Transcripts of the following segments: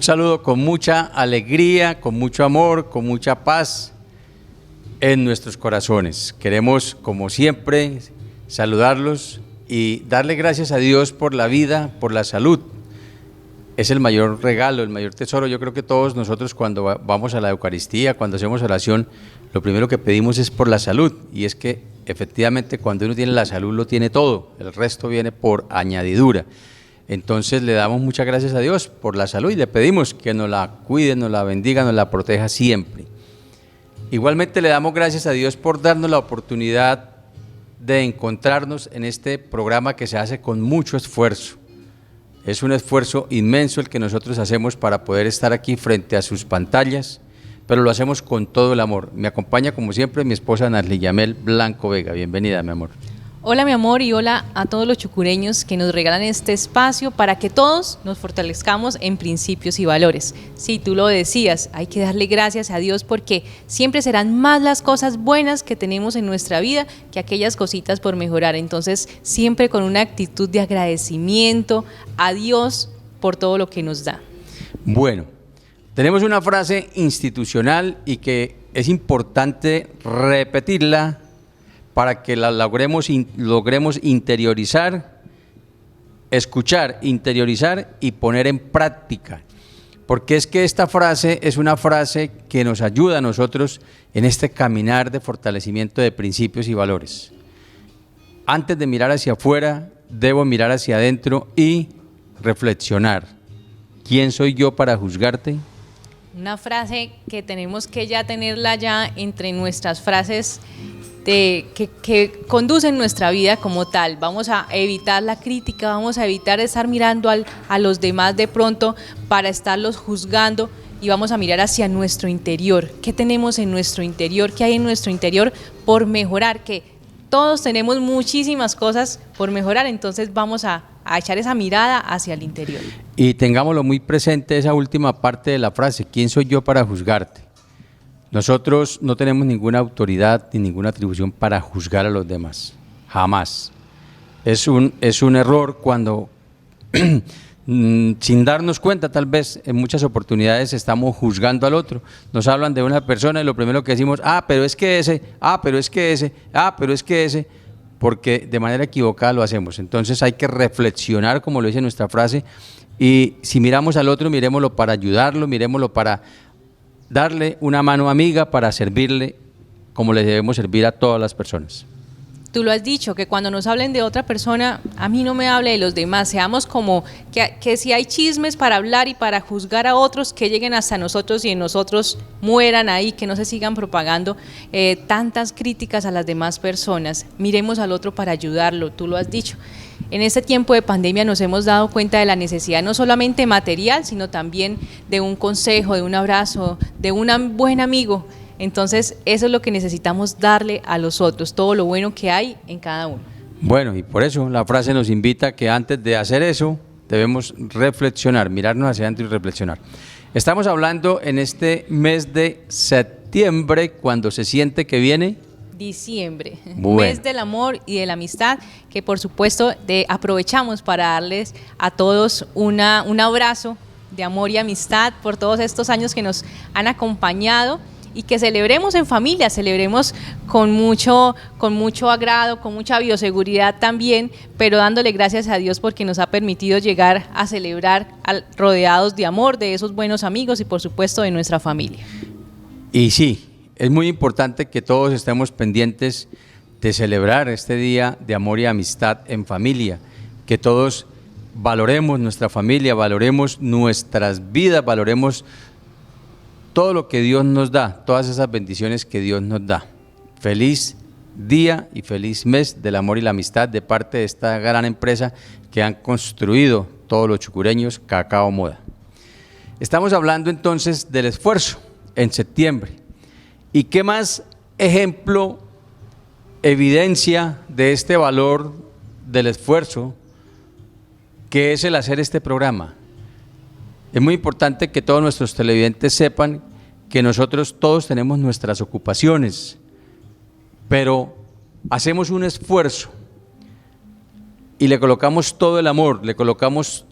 saludo con mucha alegría, con mucho amor, con mucha paz en nuestros corazones. Queremos, como siempre, saludarlos y darle gracias a Dios por la vida, por la salud. Es el mayor regalo, el mayor tesoro. Yo creo que todos nosotros cuando vamos a la Eucaristía, cuando hacemos oración, lo primero que pedimos es por la salud. Y es que efectivamente cuando uno tiene la salud lo tiene todo, el resto viene por añadidura. Entonces le damos muchas gracias a Dios por la salud y le pedimos que nos la cuide, nos la bendiga, nos la proteja siempre. Igualmente le damos gracias a Dios por darnos la oportunidad de encontrarnos en este programa que se hace con mucho esfuerzo. Es un esfuerzo inmenso el que nosotros hacemos para poder estar aquí frente a sus pantallas, pero lo hacemos con todo el amor. Me acompaña como siempre mi esposa Narli Yamel Blanco Vega. Bienvenida, mi amor. Hola mi amor y hola a todos los chucureños que nos regalan este espacio para que todos nos fortalezcamos en principios y valores. Sí, tú lo decías, hay que darle gracias a Dios porque siempre serán más las cosas buenas que tenemos en nuestra vida que aquellas cositas por mejorar. Entonces siempre con una actitud de agradecimiento a Dios por todo lo que nos da. Bueno, tenemos una frase institucional y que es importante repetirla para que la logremos interiorizar, escuchar, interiorizar y poner en práctica. Porque es que esta frase es una frase que nos ayuda a nosotros en este caminar de fortalecimiento de principios y valores. Antes de mirar hacia afuera, debo mirar hacia adentro y reflexionar. ¿Quién soy yo para juzgarte? Una frase que tenemos que ya tenerla ya entre nuestras frases que conducen nuestra vida como tal. Vamos a evitar la crítica, vamos a evitar estar mirando a los demás de pronto para estarlos juzgando y vamos a mirar hacia nuestro interior. ¿Qué tenemos en nuestro interior? ¿Qué hay en nuestro interior por mejorar? Que todos tenemos muchísimas cosas por mejorar, entonces vamos a echar esa mirada hacia el interior. Y tengámoslo muy presente esa última parte de la frase, ¿quién soy yo para juzgarte? Nosotros no tenemos ninguna autoridad ni ninguna atribución para juzgar a los demás, jamás. Es un error cuando, sin darnos cuenta, tal vez en muchas oportunidades estamos juzgando al otro. Nos hablan de una persona y lo primero que decimos, pero es que ese, pero es que ese, pero es que ese, porque de manera equivocada lo hacemos. Entonces hay que reflexionar, como lo dice nuestra frase, y si miramos al otro, miremoslo para ayudarlo, miremoslo para darle una mano amiga, para servirle como le debemos servir a todas las personas. Tú lo has dicho, que cuando nos hablen de otra persona, a mí no me hable de los demás, seamos como que si hay chismes para hablar y para juzgar a otros, que lleguen hasta nosotros y en nosotros mueran ahí, que no se sigan propagando tantas críticas a las demás personas. Miremos al otro para ayudarlo, tú lo has dicho. En este tiempo de pandemia nos hemos dado cuenta de la necesidad no solamente material, sino también de un consejo, de un abrazo, de un buen amigo. Entonces, eso es lo que necesitamos darle a los otros, todo lo bueno que hay en cada uno. Bueno, y por eso la frase nos invita a que antes de hacer eso, debemos reflexionar, mirarnos hacia adentro y reflexionar. Estamos hablando en este mes de septiembre, cuando se siente que viene diciembre, bueno. Mes del amor y de la amistad, que por supuesto aprovechamos para darles a todos un abrazo de amor y amistad por todos estos años que nos han acompañado y que celebremos en familia, celebremos con mucho agrado, con mucha bioseguridad también, pero dándole gracias a Dios porque nos ha permitido llegar a celebrar rodeados de amor, de esos buenos amigos y por supuesto de nuestra familia. Y sí, es muy importante que todos estemos pendientes de celebrar este día de amor y amistad en familia, que todos valoremos nuestra familia, valoremos nuestras vidas, valoremos todo lo que Dios nos da, todas esas bendiciones que Dios nos da. Feliz día y feliz mes del amor y la amistad de parte de esta gran empresa que han construido todos los chucureños, Cacao Moda. Estamos hablando entonces del esfuerzo en septiembre. ¿Y qué más ejemplo, evidencia de este valor del esfuerzo que es el hacer este programa? Es muy importante que todos nuestros televidentes sepan que nosotros todos tenemos nuestras ocupaciones, pero hacemos un esfuerzo y le colocamos todo el amor, le colocamos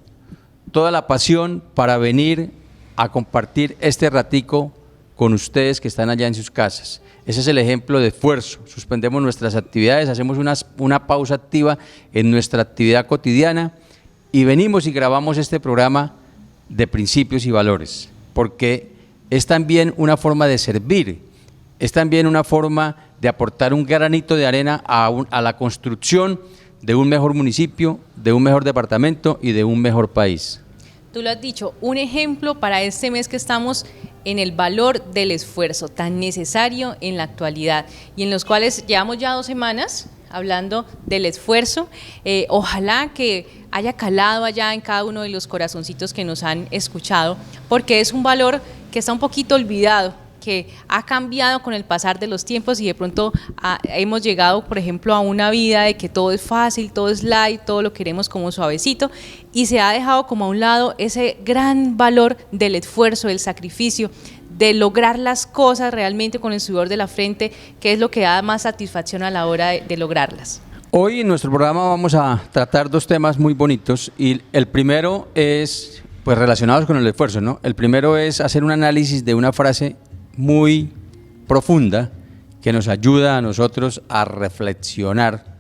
toda la pasión para venir a compartir este ratico con ustedes que están allá en sus casas. Ese es el ejemplo de esfuerzo. Suspendemos nuestras actividades, hacemos una pausa activa en nuestra actividad cotidiana y venimos y grabamos este programa de principios y valores, porque es también una forma de servir, es también una forma de aportar un granito de arena a la construcción de un mejor municipio, de un mejor departamento y de un mejor país. Tú lo has dicho, un ejemplo para este mes que estamos en el valor del esfuerzo tan necesario en la actualidad y en los cuales llevamos ya 2 semanas hablando del esfuerzo. Ojalá que haya calado allá en cada uno de los corazoncitos que nos han escuchado, porque es un valor que está un poquito olvidado, que ha cambiado con el pasar de los tiempos y de pronto hemos llegado, por ejemplo, a una vida de que todo es fácil, todo es light, todo lo queremos como suavecito y se ha dejado como a un lado ese gran valor del esfuerzo, del sacrificio, de lograr las cosas realmente con el sudor de la frente, que es lo que da más satisfacción a la hora de lograrlas. Hoy en nuestro programa vamos a tratar 2 temas muy bonitos y el primero es pues relacionados con el esfuerzo, ¿no? El primero es hacer un análisis de una frase muy profunda que nos ayuda a nosotros a reflexionar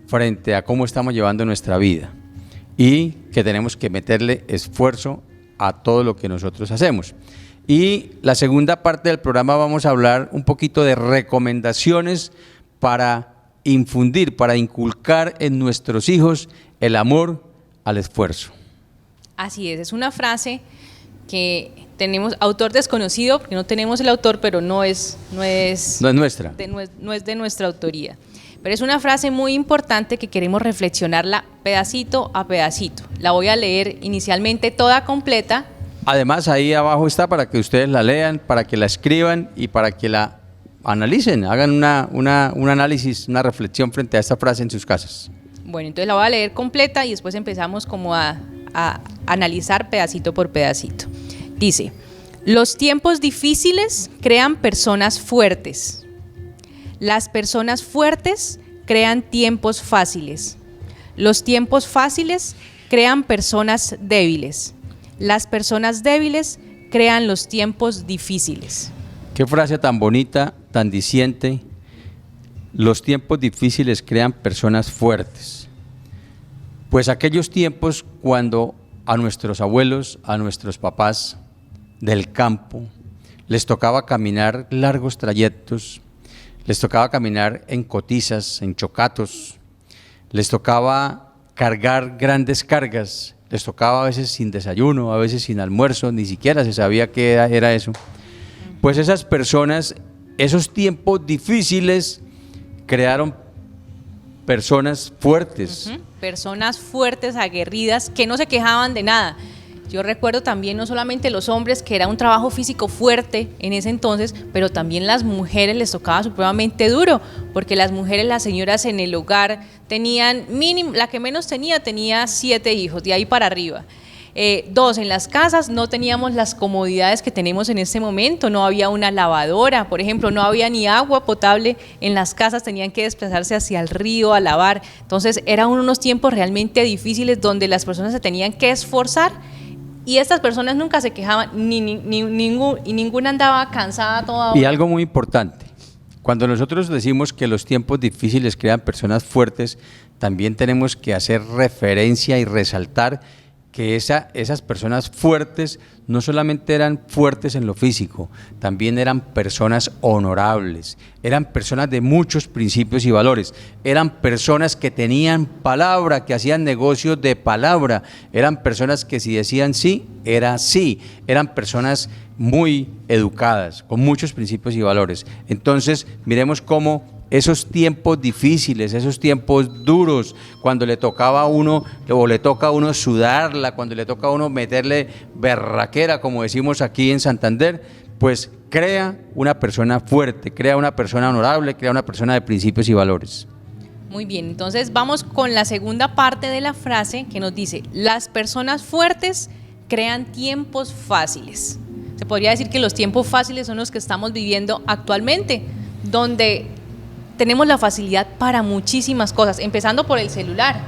frente a cómo estamos llevando nuestra vida y que tenemos que meterle esfuerzo a todo lo que nosotros hacemos. Y la segunda parte del programa vamos a hablar un poquito de recomendaciones para infundir, para inculcar en nuestros hijos el amor al esfuerzo. Así es una frase que tenemos autor desconocido, porque no tenemos el autor, pero no es nuestra. No es de nuestra autoría. Pero es una frase muy importante que queremos reflexionarla pedacito a pedacito. La voy a leer inicialmente toda completa. Además, ahí abajo está para que ustedes la lean, para que la escriban y para que la analicen, hagan un análisis, una reflexión frente a esta frase en sus casas. Bueno, entonces la voy a leer completa y después empezamos como a analizar pedacito por pedacito. Dice: los tiempos difíciles crean personas fuertes. Las personas fuertes crean tiempos fáciles. Los tiempos fáciles crean personas débiles. Las personas débiles crean los tiempos difíciles. Qué frase tan bonita, tan diciente. Los tiempos difíciles crean personas fuertes. Pues aquellos tiempos cuando a nuestros abuelos, a nuestros papás del campo, les tocaba caminar largos trayectos, les tocaba caminar en cotizas, en chocatos, les tocaba cargar grandes cargas, les tocaba a veces sin desayuno, a veces sin almuerzo, ni siquiera se sabía qué era eso. Pues esas personas, esos tiempos difíciles crearon personas fuertes. Personas fuertes, aguerridas, que no se quejaban de nada. Yo recuerdo también no solamente los hombres, que era un trabajo físico fuerte en ese entonces, pero también las mujeres les tocaba supremamente duro, porque las mujeres, las señoras en el hogar tenían mínimo, la que menos tenía 7 hijos, de ahí para arriba. 2, en las casas no teníamos las comodidades que tenemos en este momento, no había una lavadora, por ejemplo, no había ni agua potable en las casas, tenían que desplazarse hacia el río a lavar. Entonces eran unos tiempos realmente difíciles donde las personas se tenían que esforzar y estas personas nunca se quejaban, ninguna andaba cansada toda hora. Y algo muy importante, cuando nosotros decimos que los tiempos difíciles crean personas fuertes, también tenemos que hacer referencia y resaltar que esas personas fuertes no solamente eran fuertes en lo físico, también eran personas honorables, eran personas de muchos principios y valores, eran personas que tenían palabra, que hacían negocios de palabra, eran personas que si decían sí, era sí, eran personas muy educadas, con muchos principios y valores. Entonces, miremos cómo esos tiempos difíciles, esos tiempos duros, cuando le tocaba a uno, o le toca a uno sudarla, cuando le toca a uno meterle berraquera, como decimos aquí en Santander, pues crea una persona fuerte, crea una persona honorable, crea una persona de principios y valores. Muy bien, entonces vamos con la segunda parte de la frase que nos dice: las personas fuertes crean tiempos fáciles. Se podría decir que los tiempos fáciles son los que estamos viviendo actualmente, donde tenemos la facilidad para muchísimas cosas, empezando por el celular.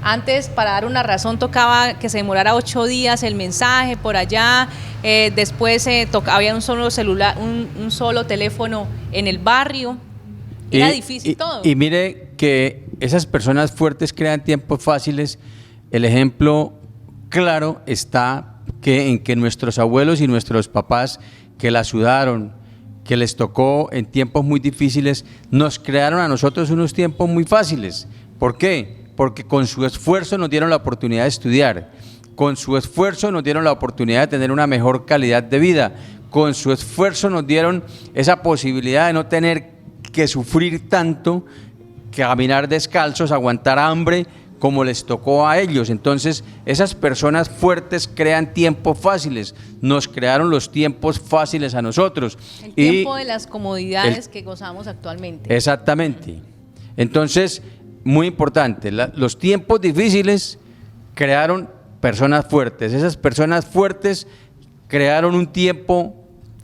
Antes, para dar una razón, tocaba que se demorara 8 días el mensaje por allá. Después había un solo celular, un solo teléfono en el barrio. Era difícil todo. Y mire que esas personas fuertes crean tiempos fáciles. El ejemplo claro está en que nuestros abuelos y nuestros papás que la sudaron, que les tocó en tiempos muy difíciles, nos crearon a nosotros unos tiempos muy fáciles. ¿Por qué? Porque con su esfuerzo nos dieron la oportunidad de estudiar, con su esfuerzo nos dieron la oportunidad de tener una mejor calidad de vida, con su esfuerzo nos dieron esa posibilidad de no tener que sufrir tanto, que caminar descalzos, aguantar hambre, como les tocó a ellos. Entonces, esas personas fuertes crean tiempos fáciles, nos crearon los tiempos fáciles a nosotros. El tiempo de las comodidades que gozamos actualmente. Exactamente. Entonces, muy importante, los tiempos difíciles crearon personas fuertes. Esas personas fuertes crearon un tiempo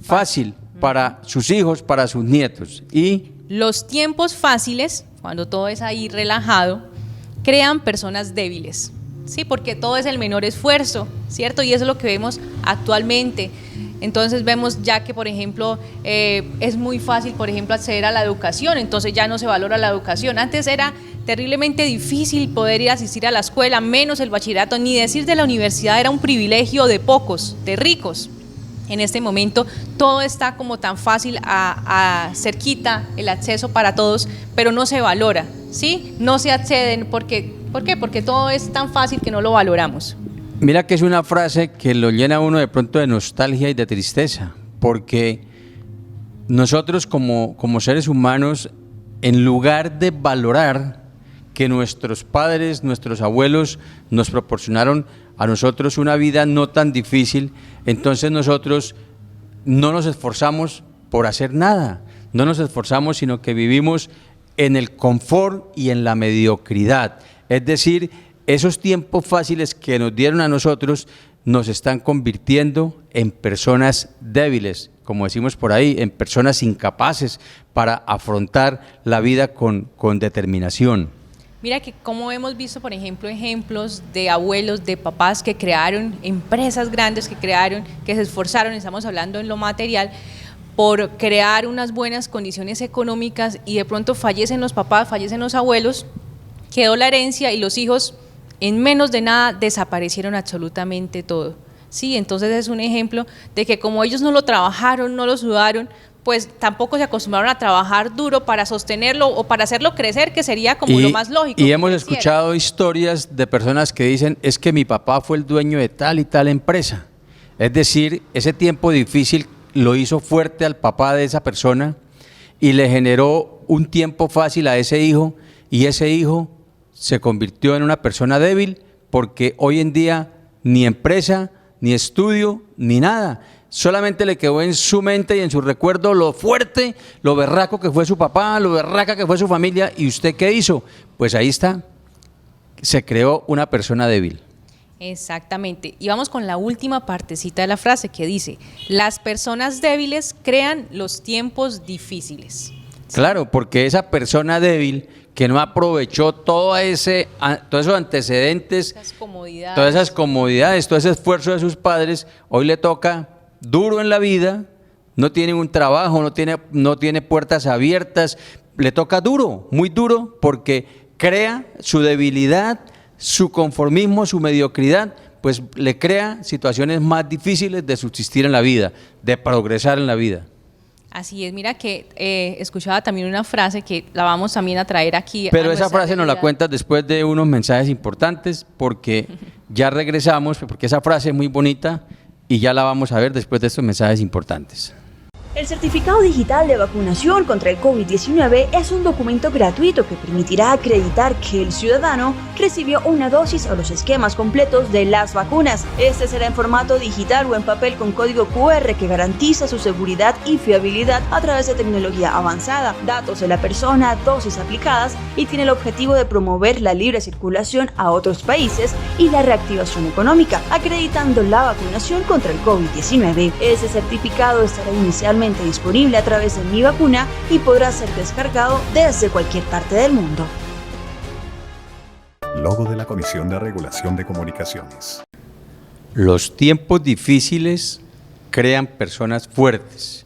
fácil para sus hijos, para sus nietos. Y los tiempos fáciles, cuando todo es ahí relajado, crean personas débiles, ¿sí? Porque todo es el menor esfuerzo, ¿cierto? Y eso es lo que vemos actualmente. Entonces vemos ya que, por ejemplo, es muy fácil, por ejemplo, acceder a la educación, entonces ya no se valora la educación. Antes era terriblemente difícil poder ir a asistir a la escuela, menos el bachillerato, ni decir de la universidad, era un privilegio de pocos, de ricos. En este momento todo está como tan fácil a cerquita, el acceso para todos, pero no se valora, ¿sí? No se acceden, ¿por qué? Porque todo es tan fácil que no lo valoramos. Mira que es una frase que lo llena a uno de pronto de nostalgia y de tristeza, porque nosotros como seres humanos, en lugar de valorar que nuestros padres, nuestros abuelos nos proporcionaron a nosotros una vida no tan difícil, entonces nosotros no nos esforzamos por hacer nada, no nos esforzamos, sino que vivimos en el confort y en la mediocridad. Es decir, esos tiempos fáciles que nos dieron a nosotros nos están convirtiendo en personas débiles, como decimos por ahí, en personas incapaces para afrontar la vida con determinación. Mira que como hemos visto, por ejemplo, ejemplos de abuelos, de papás que crearon empresas grandes, que se esforzaron, estamos hablando en lo material, por crear unas buenas condiciones económicas, y de pronto fallecen los papás, fallecen los abuelos, quedó la herencia y los hijos en menos de nada desaparecieron absolutamente todo. Sí, entonces es un ejemplo de que como ellos no lo trabajaron, no lo sudaron, pues tampoco se acostumbraron a trabajar duro para sostenerlo o para hacerlo crecer, que sería como lo más lógico. Y hemos escuchado historias de personas que dicen, es que mi papá fue el dueño de tal y tal empresa. Es decir, ese tiempo difícil lo hizo fuerte al papá de esa persona y le generó un tiempo fácil a ese hijo, y ese hijo se convirtió en una persona débil, porque hoy en día ni empresa, ni estudio, ni nada. Solamente le quedó en su mente y en su recuerdo lo fuerte, lo berraco que fue su papá, lo berraca que fue su familia. ¿Y usted qué hizo? Pues ahí está, se creó una persona débil. Exactamente. Y vamos con la última partecita de la frase que dice, las personas débiles crean los tiempos difíciles. Claro, porque esa persona débil que no aprovechó todos esos antecedentes, todas esas comodidades, todo ese esfuerzo de sus padres, hoy le toca duro en la vida, no tiene un trabajo, no tiene puertas abiertas, le toca duro, muy duro, porque crea su debilidad, su conformismo, su mediocridad, pues le crea situaciones más difíciles de subsistir en la vida, de progresar en la vida. Así es, mira que escuchaba también una frase que la vamos también a traer aquí. Pero esa frase nos la cuentas después de unos mensajes importantes, porque ya regresamos, porque esa frase es muy bonita y ya la vamos a ver después de estos mensajes importantes. El certificado digital de vacunación contra el COVID-19 es un documento gratuito que permitirá acreditar que el ciudadano recibió una dosis o los esquemas completos de las vacunas. Este será en formato digital o en papel con código QR que garantiza su seguridad y fiabilidad a través de tecnología avanzada, datos de la persona, dosis aplicadas, y tiene el objetivo de promover la libre circulación a otros países y la reactivación económica, acreditando la vacunación contra el COVID-19. Ese certificado estará inicialmente disponible a través de Mi Vacuna y podrá ser descargado desde cualquier parte del mundo. logo de la Comisión de Regulación de Comunicaciones. Los tiempos difíciles crean personas fuertes.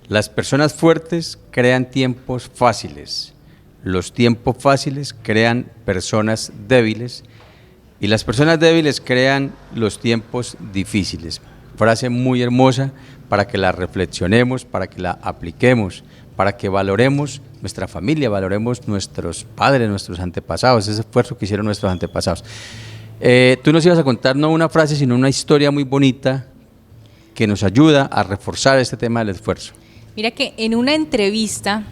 Las personas fuertes crean tiempos fáciles. Los tiempos fáciles crean personas débiles y las personas débiles crean los tiempos difíciles. Frase muy hermosa para que la reflexionemos, para que la apliquemos, para que valoremos nuestra familia, valoremos nuestros padres, nuestros antepasados, ese esfuerzo que hicieron nuestros antepasados. Tú nos ibas a contar no una frase, sino una historia muy bonita que nos ayuda a reforzar este tema del esfuerzo. Mira que en una entrevista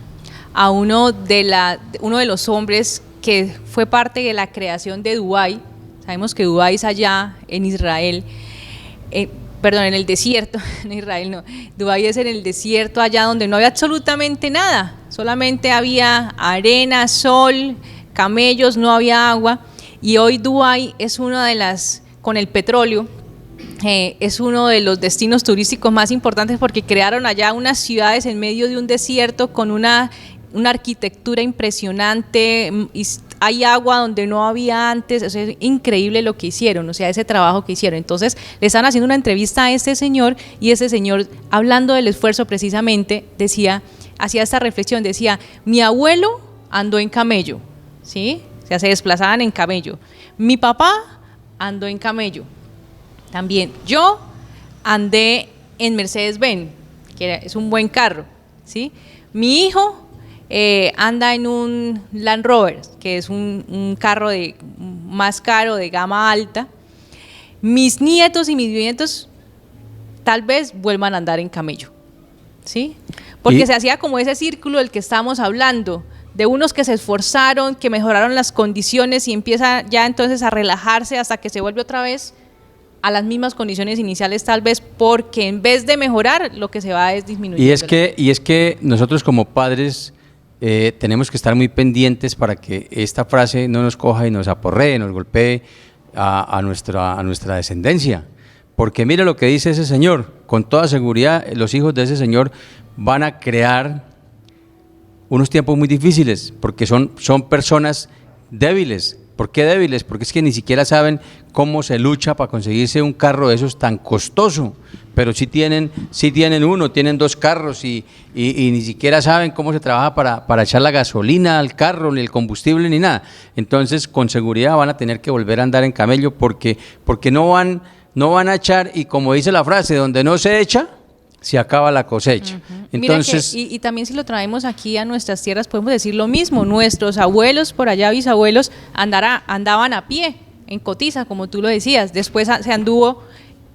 a uno de los hombres que fue parte de la creación de Dubái, sabemos que Dubái es allá en Israel, en el desierto, en Israel no, Dubái es en el desierto allá donde no había absolutamente nada, solamente había arena, sol, camellos, no había agua, y hoy Dubái es una de las, con el petróleo, es uno de los destinos turísticos más importantes porque crearon allá unas ciudades en medio de un desierto con una arquitectura impresionante, y hay agua donde no había antes, o sea, es increíble lo que hicieron, o sea, ese trabajo que hicieron. Entonces le están haciendo una entrevista a este señor y ese señor, hablando del esfuerzo precisamente, hacía esta reflexión, decía, mi abuelo andó en camello, ¿sí? O sea, se desplazaban en camello. Mi papá andó en camello. También yo andé en Mercedes-Benz, que es un buen carro, ¿sí? Mi hijo anda en un Land Rover, que es un carro más caro, de gama alta. Mis nietos y mis bisnietos tal vez vuelvan a andar en camello, ¿sí? Porque se hacía como ese círculo del que estamos hablando, de unos que se esforzaron, que mejoraron las condiciones y empieza ya entonces a relajarse hasta que se vuelve otra vez a las mismas condiciones iniciales, tal vez porque en vez de mejorar lo que se va es disminuir. Y es que nosotros como padres tenemos que estar muy pendientes para que esta frase no nos coja y nos aporree, nos golpee a nuestra descendencia, porque mira lo que dice ese señor, con toda seguridad los hijos de ese señor van a crear unos tiempos muy difíciles, porque son personas débiles. ¿Por qué débiles? Porque es que ni siquiera saben cómo se lucha para conseguirse un carro de esos tan costoso, pero sí tienen uno, tienen dos carros y ni siquiera saben cómo se trabaja para echar la gasolina al carro, ni el combustible, ni nada. Entonces, con seguridad van a tener que volver a andar en camello porque no van a echar, y como dice la frase, donde no se echa, se acaba la cosecha. Uh-huh. Entonces, y también si lo traemos aquí a nuestras tierras podemos decir lo mismo, nuestros abuelos por allá, bisabuelos, andaban a pie, en cotiza, como tú lo decías, después se anduvo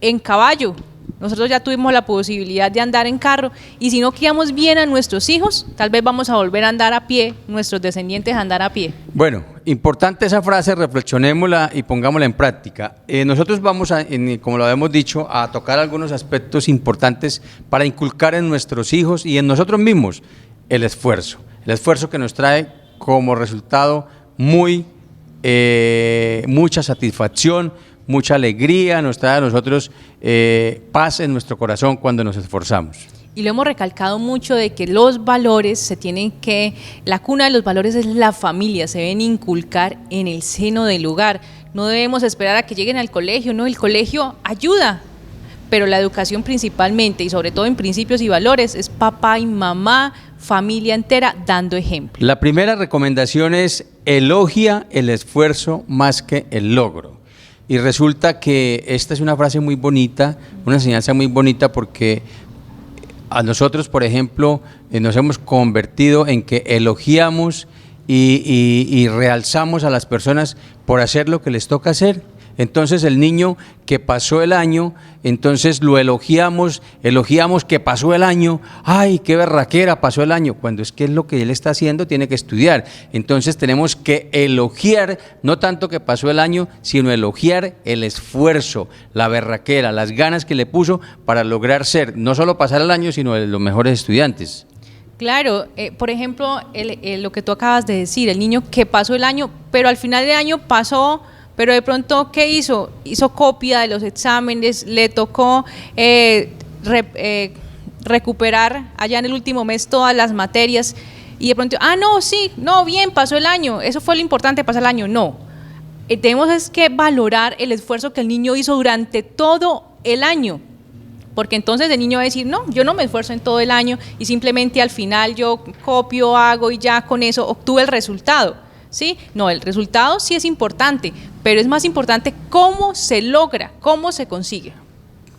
en caballo, nosotros ya tuvimos la posibilidad de andar en carro, y si no criamos bien a nuestros hijos, tal vez vamos a volver a andar a pie, nuestros descendientes a andar a pie. Bueno, importante esa frase, reflexionémosla y pongámosla en práctica. Nosotros vamos como lo habíamos dicho, a tocar algunos aspectos importantes para inculcar en nuestros hijos y en nosotros mismos el esfuerzo que nos trae como resultado mucha satisfacción, mucha alegría, nos trae a nosotros paz en nuestro corazón cuando nos esforzamos. Y lo hemos recalcado mucho de que los valores la cuna de los valores es la familia, se deben inculcar en el seno del hogar. No debemos esperar a que lleguen al colegio, no, el colegio ayuda, pero la educación principalmente y sobre todo en principios y valores es papá y mamá, familia entera dando ejemplo. La primera recomendación es elogia el esfuerzo más que el logro. Y resulta que esta es una frase muy bonita, una enseñanza muy bonita, porque a nosotros, por ejemplo, nos hemos convertido en que elogiamos y realzamos a las personas por hacer lo que les toca hacer. Entonces el niño que pasó el año, entonces lo elogiamos que pasó el año, ¡ay, qué berraquera, pasó el año! Cuando es que es lo que él está haciendo, tiene que estudiar. Entonces tenemos que elogiar, no tanto que pasó el año, sino elogiar el esfuerzo, la berraquera, las ganas que le puso para lograr ser, no solo pasar el año, sino de los mejores estudiantes. Claro, por ejemplo, lo que tú acabas de decir, el niño que pasó el año, pero al final del año pasó... Pero de pronto, ¿qué hizo? Hizo copia de los exámenes, le tocó recuperar allá en el último mes todas las materias y de pronto, bien, pasó el año, eso fue lo importante, pasar el año. No, tenemos es que valorar el esfuerzo que el niño hizo durante todo el año. Porque entonces el niño va a decir, no, yo no me esfuerzo en todo el año y simplemente al final yo copio, hago y ya con eso obtuve el resultado, ¿sí? No, el resultado sí es importante, pero es más importante cómo se logra, cómo se consigue.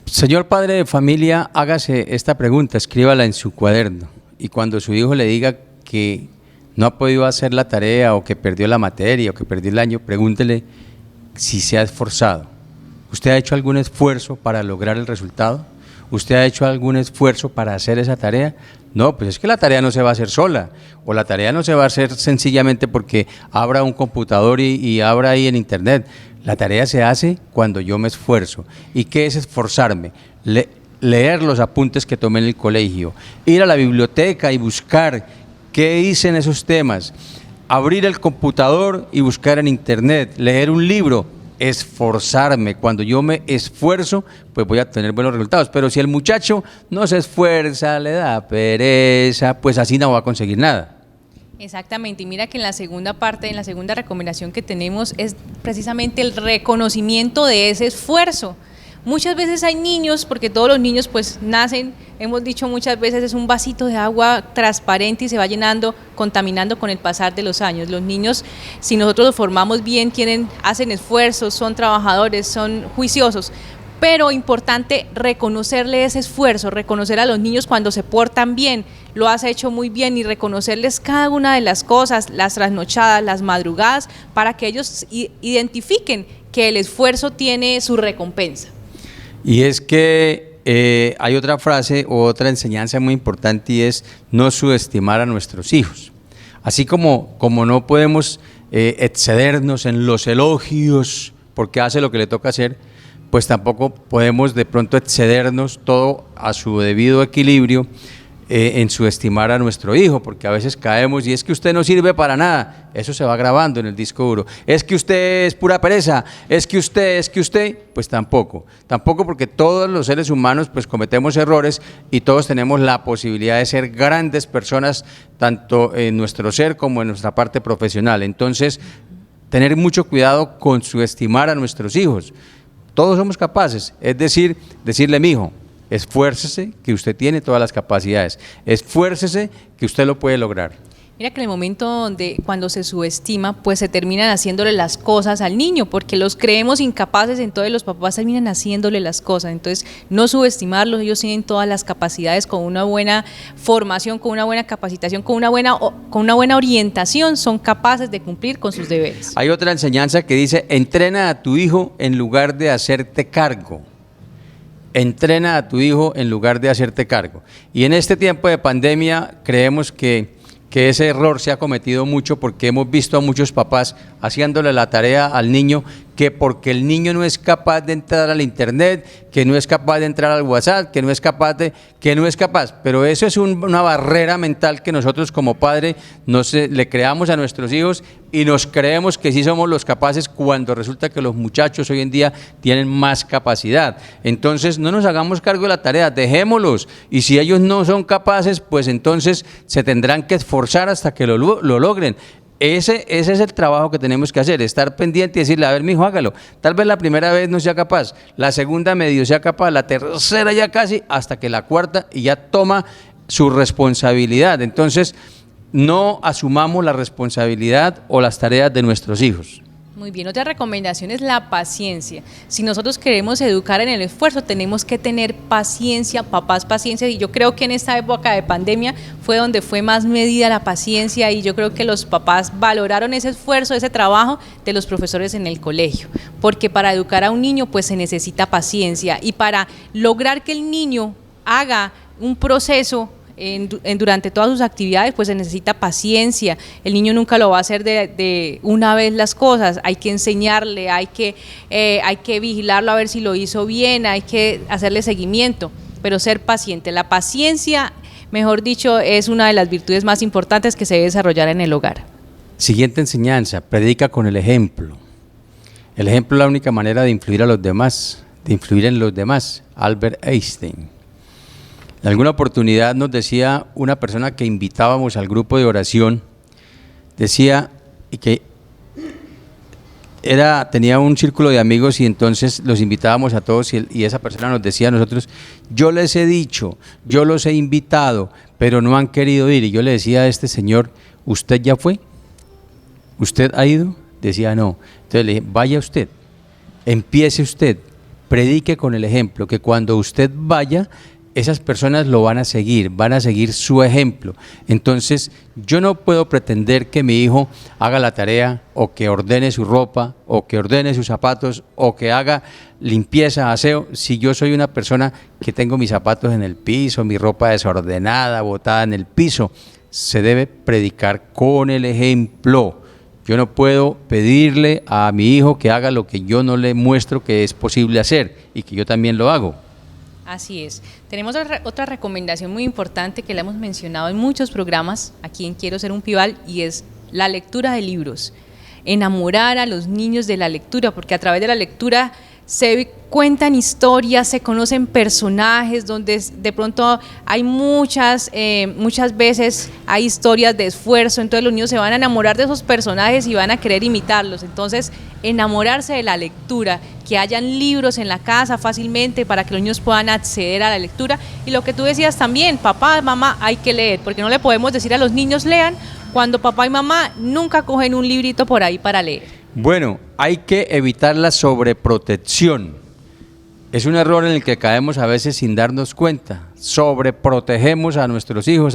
Señor padre de familia, hágase esta pregunta, escríbala en su cuaderno y cuando su hijo le diga que no ha podido hacer la tarea o que perdió la materia o que perdió el año, pregúntele si se ha esforzado. ¿Usted ha hecho algún esfuerzo para lograr el resultado? ¿Usted ha hecho algún esfuerzo para hacer esa tarea? No, pues es que la tarea no se va a hacer sola, o la tarea no se va a hacer sencillamente porque abra un computador y abra ahí en internet. La tarea se hace cuando yo me esfuerzo. ¿Y qué es esforzarme? Leer los apuntes que tomé en el colegio, ir a la biblioteca y buscar qué hice en esos temas, abrir el computador y buscar en internet, leer un libro. Esforzarme, cuando yo me esfuerzo, pues voy a tener buenos resultados, pero si el muchacho no se esfuerza, le da pereza, pues así no va a conseguir nada. Exactamente, y mira que en la segunda parte, en la segunda recomendación que tenemos es precisamente el reconocimiento de ese esfuerzo. Muchas veces hay niños, porque todos los niños pues nacen, hemos dicho muchas veces, es un vasito de agua transparente y se va llenando, contaminando con el pasar de los años. Los niños, si nosotros los formamos bien, hacen esfuerzos, son trabajadores, son juiciosos, pero importante reconocerle ese esfuerzo, reconocer a los niños cuando se portan bien, lo has hecho muy bien y reconocerles cada una de las cosas, las trasnochadas, las madrugadas, para que ellos identifiquen que el esfuerzo tiene su recompensa. Y es que hay otra frase o otra enseñanza muy importante y es no subestimar a nuestros hijos. Así como no podemos excedernos en los elogios porque hace lo que le toca hacer, pues tampoco podemos de pronto excedernos todo a su debido equilibrio en subestimar a nuestro hijo, porque a veces caemos y es que usted no sirve para nada, eso se va grabando en el disco duro, es que usted es pura pereza, es que usted, pues tampoco porque todos los seres humanos pues cometemos errores y todos tenemos la posibilidad de ser grandes personas, tanto en nuestro ser como en nuestra parte profesional. Entonces, tener mucho cuidado con subestimar a nuestros hijos. Todos somos capaces, es decir, decirle, mijo, esfuércese que usted tiene todas las capacidades, esfuércese que usted lo puede lograr. Mira que en el momento cuando se subestima, pues se terminan haciéndole las cosas al niño, porque los creemos incapaces, entonces los papás terminan haciéndole las cosas. Entonces, no subestimarlos, ellos tienen todas las capacidades, con una buena formación, con una buena capacitación, con una buena orientación, son capaces de cumplir con sus deberes. Hay otra enseñanza que dice, entrena a tu hijo en lugar de hacerte cargo. Entrena a tu hijo en lugar de hacerte cargo. Y en este tiempo de pandemia creemos que ese error se ha cometido mucho porque hemos visto a muchos papás haciéndole la tarea al niño, que porque el niño no es capaz de entrar al internet, que no es capaz de entrar al WhatsApp, que no es capaz, pero eso es una barrera mental que nosotros como padre le creamos a nuestros hijos y nos creemos que sí somos los capaces cuando resulta que los muchachos hoy en día tienen más capacidad. Entonces no nos hagamos cargo de la tarea, dejémoslos, y si ellos no son capaces, pues entonces se tendrán que esforzar hasta que lo logren. Ese es el trabajo que tenemos que hacer, estar pendiente y decirle, a ver, mijo, hágalo. Tal vez la primera vez no sea capaz, la segunda medio sea capaz, la tercera ya casi, hasta que la cuarta y ya toma su responsabilidad. Entonces, no asumamos la responsabilidad o las tareas de nuestros hijos. Muy bien, otra recomendación es la paciencia. Si nosotros queremos educar en el esfuerzo, tenemos que tener paciencia, papás, paciencia, y yo creo que en esta época de pandemia fue donde fue más medida la paciencia, y yo creo que los papás valoraron ese esfuerzo, ese trabajo de los profesores en el colegio, porque para educar a un niño pues se necesita paciencia, y para lograr que el niño haga un proceso durante todas sus actividades, pues se necesita paciencia. El niño nunca lo va a hacer de una vez las cosas, hay que enseñarle, hay que vigilarlo a ver si lo hizo bien, hay que hacerle seguimiento, pero ser paciente. La paciencia, mejor dicho, es una de las virtudes más importantes que se debe desarrollar en el hogar. Siguiente enseñanza, predica con el ejemplo. El ejemplo es la única manera de influir a los demás, de influir en los demás. Albert Einstein. En alguna oportunidad nos decía una persona que invitábamos al grupo de oración, decía que tenía un círculo de amigos y entonces los invitábamos a todos y esa persona nos decía a nosotros, yo les he dicho, yo los he invitado, pero no han querido ir. Y yo le decía a este señor, ¿usted ya fue? ¿Usted ha ido? Decía no. Entonces le dije, vaya usted, empiece usted, predique con el ejemplo, que cuando usted vaya, esas personas lo van a seguir su ejemplo. Entonces, yo no puedo pretender que mi hijo haga la tarea o que ordene su ropa o que ordene sus zapatos o que haga limpieza, aseo, si yo soy una persona que tengo mis zapatos en el piso, mi ropa desordenada, botada en el piso. Se debe predicar con el ejemplo. Yo no puedo pedirle a mi hijo que haga lo que yo no le muestro que es posible hacer y que yo también lo hago. Así es. Tenemos otra recomendación muy importante que la hemos mencionado en muchos programas aquí en Quiero Ser un Pibal, y es la lectura de libros. Enamorar a los niños de la lectura, porque a través de la lectura se cuentan historias, se conocen personajes, donde de pronto hay muchas veces hay historias de esfuerzo, entonces los niños se van a enamorar de esos personajes y van a querer imitarlos. Entonces, enamorarse de la lectura, que hayan libros en la casa fácilmente para que los niños puedan acceder a la lectura. Y lo que tú decías también, papá, mamá, hay que leer, porque no le podemos decir a los niños lean cuando papá y mamá nunca cogen un librito por ahí para leer. Bueno, hay que evitar la sobreprotección. Es un error en el que caemos a veces sin darnos cuenta. Sobreprotegemos a nuestros hijos,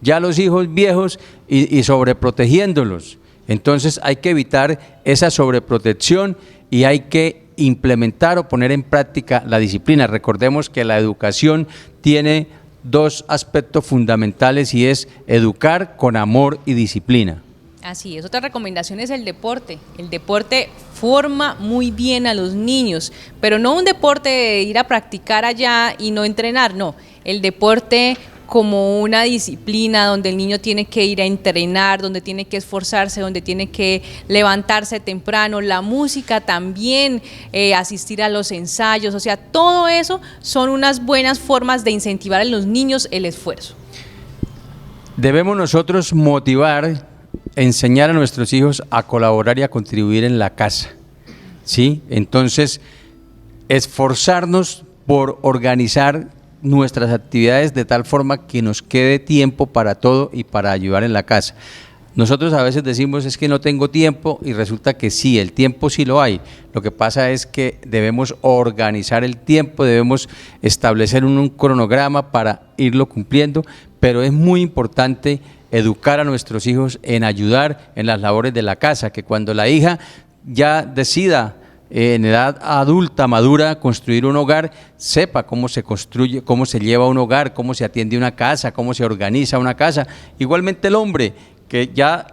ya los hijos viejos y sobreprotegiéndolos. Entonces hay que evitar esa sobreprotección y hay que implementar o poner en práctica la disciplina. Recordemos que la educación tiene dos aspectos fundamentales y es educar con amor y disciplina. Así es, otra recomendación es el deporte. El deporte forma muy bien a los niños, pero no un deporte de ir a practicar allá y no entrenar, no. El deporte como una disciplina donde el niño tiene que ir a entrenar, donde tiene que esforzarse, donde tiene que levantarse temprano. La música también, asistir a los ensayos, o sea, todo eso son unas buenas formas de incentivar a los niños el esfuerzo. Debemos nosotros motivar, enseñar a nuestros hijos a colaborar y a contribuir en la casa, ¿sí? Entonces, esforzarnos por organizar nuestras actividades de tal forma que nos quede tiempo para todo y para ayudar en la casa. Nosotros a veces decimos es que no tengo tiempo y resulta que sí, el tiempo sí lo hay. Lo que pasa es que debemos organizar el tiempo, debemos establecer un cronograma para irlo cumpliendo, pero es muy importante educar a nuestros hijos en ayudar en las labores de la casa, que cuando la hija ya decida en edad adulta, madura, construir un hogar, sepa cómo se construye, cómo se lleva un hogar, cómo se atiende una casa, cómo se organiza una casa. Igualmente el hombre, que ya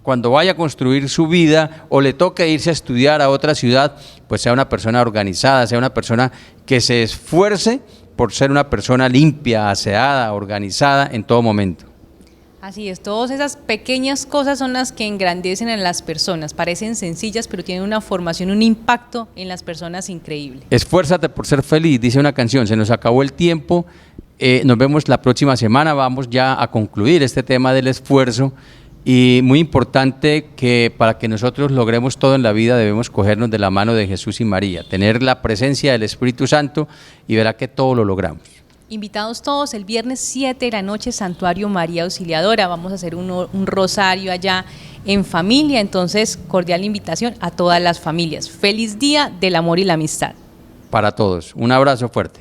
cuando vaya a construir su vida o le toque irse a estudiar a otra ciudad, pues sea una persona organizada, sea una persona que se esfuerce por ser una persona limpia, aseada, organizada en todo momento. Así es, todas esas pequeñas cosas son las que engrandecen a las personas, parecen sencillas, pero tienen una formación, un impacto en las personas increíble. Esfuérzate por ser feliz, dice una canción. Se nos acabó el tiempo, nos vemos la próxima semana, vamos ya a concluir este tema del esfuerzo, y muy importante que para que nosotros logremos todo en la vida debemos cogernos de la mano de Jesús y María, tener la presencia del Espíritu Santo y verá que todo lo logramos. Invitados todos, el viernes 7 de la noche, Santuario María Auxiliadora, vamos a hacer un rosario allá en familia, entonces cordial invitación a todas las familias. Feliz Día del Amor y la Amistad. Para todos, un abrazo fuerte.